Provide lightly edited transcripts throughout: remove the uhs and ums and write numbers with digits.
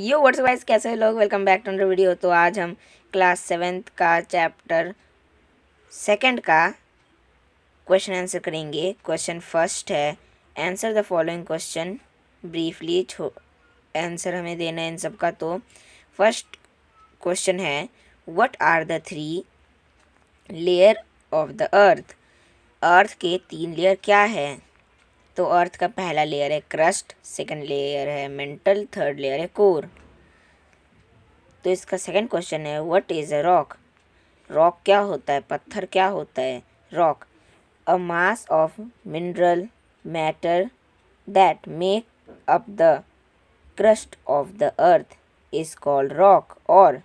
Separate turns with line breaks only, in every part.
यो WhatsApp guys, कैसे हैं लोग। Welcome back to another video. तो आज हम क्लास 7th का चैप्टर सेकंड का क्वेश्चन आंसर करेंगे। क्वेश्चन फर्स्ट है, answer the following question briefly. Answer हमें देना है इन सब का। तो फर्स्ट क्वेश्चन है, what are the 3 layer of the earth. Earth के 3 लेयर क्या है। तो अर्थ का पहला लेयर है क्रस्ट, सेकंड लेयर है मेंटल, थर्ड लेयर है कोर। तो इसका सेकंड क्वेश्चन है, what is a rock. Rock क्या होता है, पत्थर क्या होता है। Rock, a mass of mineral matter that make up the crust of the earth is called rock, और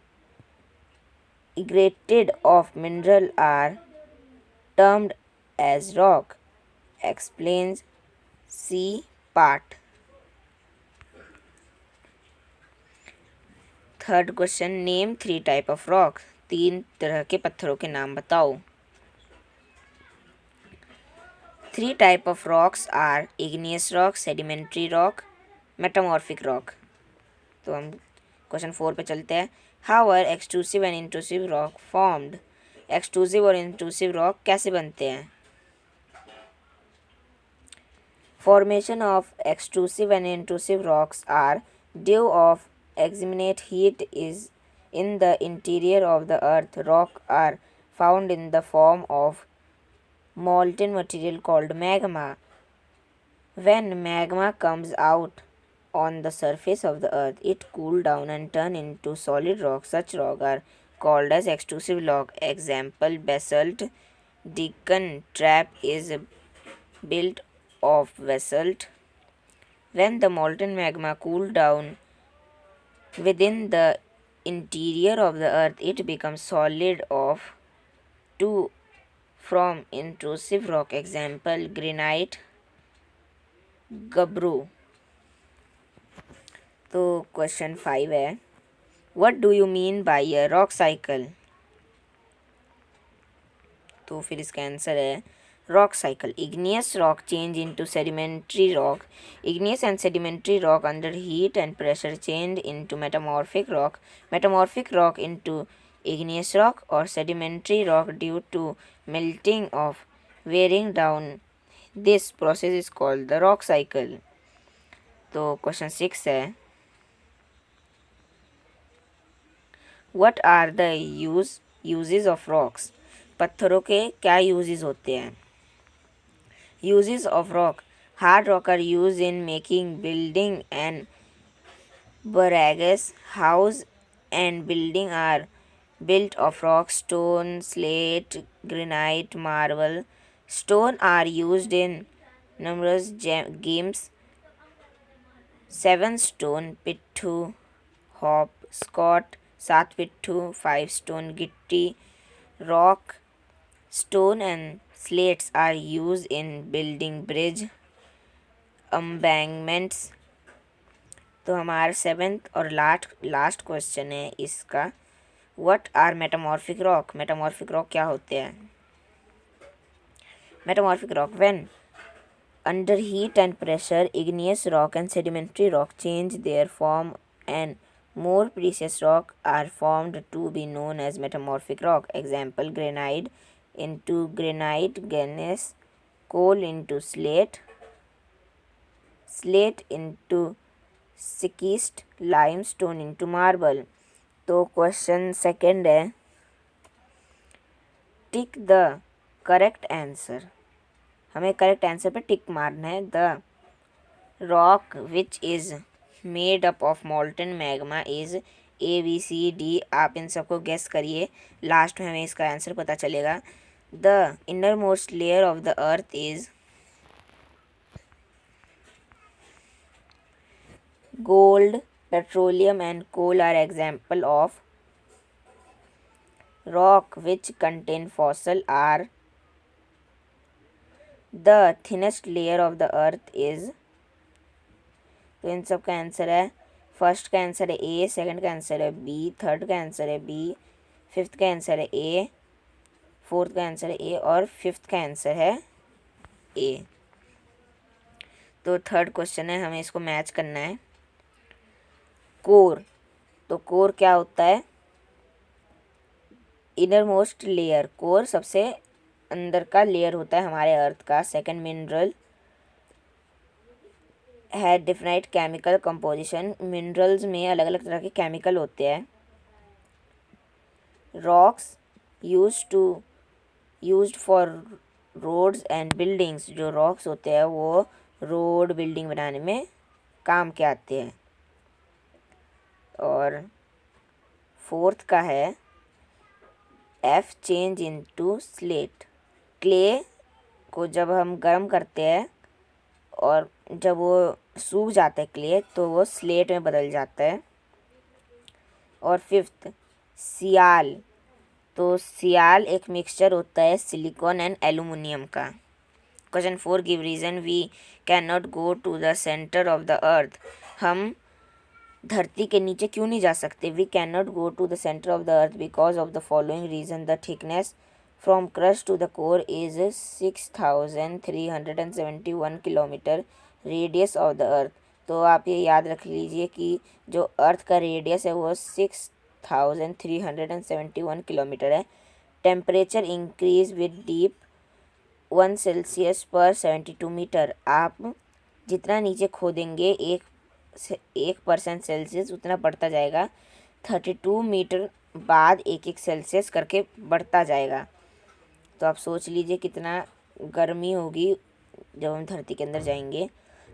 aggregate of mineral are termed as rock. Explains C part. Third question, name 3 type of rock. 3 तरह के पत्थरों के नाम बताओ। 3 type of rocks are igneous rock, sedimentary rock, metamorphic rock. तो हम question 4 पे चलते हैं। How are extrusive and intrusive rock formed. Extrusive और इंट्रूसिव रॉक कैसे बनते हैं। Formation of extrusive and intrusive rocks are due of exminate heat is in the interior of the earth. Rock are found in the form of molten material called magma. When magma comes out on the surface of the earth, it cool down and turn into solid rock. Such rock are called as extrusive rock. Example, basalt. Deccan trap is built of basalt. When the molten magma cooled down within the interior of the earth, it becomes solid of 2 from intrusive rock. Example, granite, gabbro. तो question 5 है, what do you mean by a rock cycle. तो फिर इसका answer है rock cycle. Igneous rock change into sedimentary rock. Igneous and sedimentary rock under heat and pressure change into metamorphic rock. Metamorphic rock into igneous rock or sedimentary rock due to melting of wearing down. This process is called the rock cycle. तो question 6 है, what are the uses of rocks. पत्थरों के क्या uses होते हैं। Uses of rock. Hard rock are used in making building and barracks. House and building are built of rock. Stone, slate, granite, marble. Stone are used in numerous games. 7 stone, pittu, hop, scot, 7 pittu, 5 stone, gitti, rock. Stone and slates are used in building bridge, embankments. तो हमारा 7th और last question है इसका, what are metamorphic rock. Metamorphic rock क्या होते हैं। Metamorphic rock, when under heat and pressure igneous rock and sedimentary rock change their form and more precious rock are formed to be known as metamorphic rock. Example, granite into granite, gneiss, coal into slate, slate into schist, limestone into marble. तो question second है, tick the correct answer. हमें correct answer पे टिक मारना है। The rock which is made up of molten magma is ABCD। आप इन सबको guess करिए, last में हमें इसका आंसर पता चलेगा। The inner most layer of the earth is gold, petroleum and coal are example of rock which contain fossil are. The thinnest layer of the earth is। तो इन सब का आंसर है, फर्स्ट का आंसर है A, second का answer है B, third का answer है B, फिफ्थ का आंसर है A, फोर्थ का आंसर है A और फिफ्थ का आंसर है A। तो थर्ड क्वेश्चन है, हमें इसको मैच करना है। कोर, तो कोर क्या होता है? इनर मोस्ट लेयर, कोर सबसे अंदर का लेयर होता है हमारे अर्थ का। सेकंड, मिनरल है डिफरेंट केमिकल कंपोजिशन, मिनरल्स में अलग अलग तरह के केमिकल होते हैं। Rocks used for roads and buildings, जो रॉक्स होते हैं वो रोड बिल्डिंग बनाने में काम के आते हैं। और फोर्थ का है F change into slate, clay को जब हम गर्म करते हैं और जब वो सूख जाता है क्ले तो वो स्लेट में बदल जाता है। और फिफ्थ, सियाल, तो सियाल एक मिक्सचर होता है सिलिकॉन एंड एल्यूमिनियम का। Question 4, give reason we can not go to the centre of the earth, हम धरती के नीचे क्यों नहीं जा सकते? We can not go to the centre of the earth because of the following reason, the thickness from crust to the core is 6371 kilometre, radius of the earth, तो आप ये याद रख लीजिए कि जो अर्थ का रेडियस है वो 6371 किलोमीटर है। Temperature increase with deep 1 Celsius पर 72 मीटर, आप जितना नीचे खोदेंगे 1% सेल्सियस उतना बढ़ता जाएगा, 32 मीटर बाद 1 सेल्सियस करके बढ़ता जाएगा। तो आप सोच लीजिए कितना गर्मी होगी जब हम धरती के अंदर जाएंगे।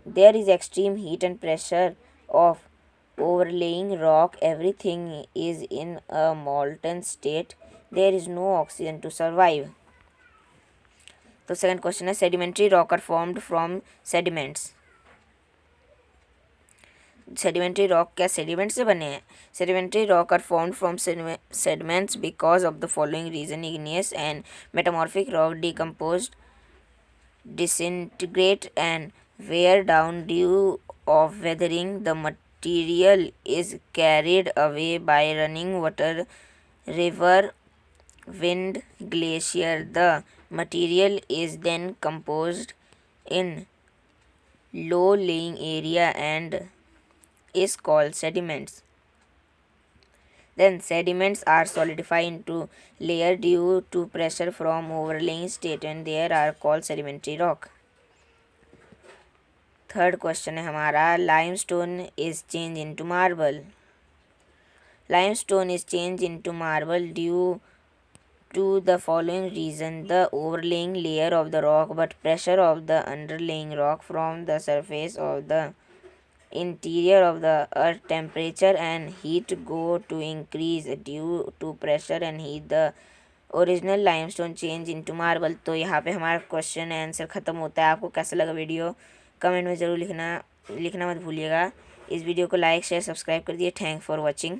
There is extreme heat and pressure of overlaying rock, everything is in a molten state, there is no oxygen to survive. तो सेकंड क्वेश्चन है sedimentary rock are formed from sediments, sedimentary rock क्या sediment से बने हैं? Sedimentary rock are formed from sediments because of the following reason, igneous and metamorphic rock decomposed, disintegrate and wear down due of weathering, the material is carried away by running water, river, wind, glacier, the material is then composed in low lying area and is called sediments. Then sediments are solidified into layer due to pressure from overlaying state and they are called sedimentary rock. Third question है हमारा limestone is changed into marble. Limestone is changed into marble due to the following reason, the overlaying layer of the rock but pressure of the underlying rock from the surface of the interior of the earth, temperature and heat go to increase due to pressure and heat, the original limestone change into marble। तो यहाँ पे हमारा question answer ख़त्म होता है। आपको कैसा लगा वीडियो कमेंट में ज़रूर लिखना मत भूलिएगा। इस वीडियो को लाइक शेयर सब्सक्राइब कर दिए। Thank for watching.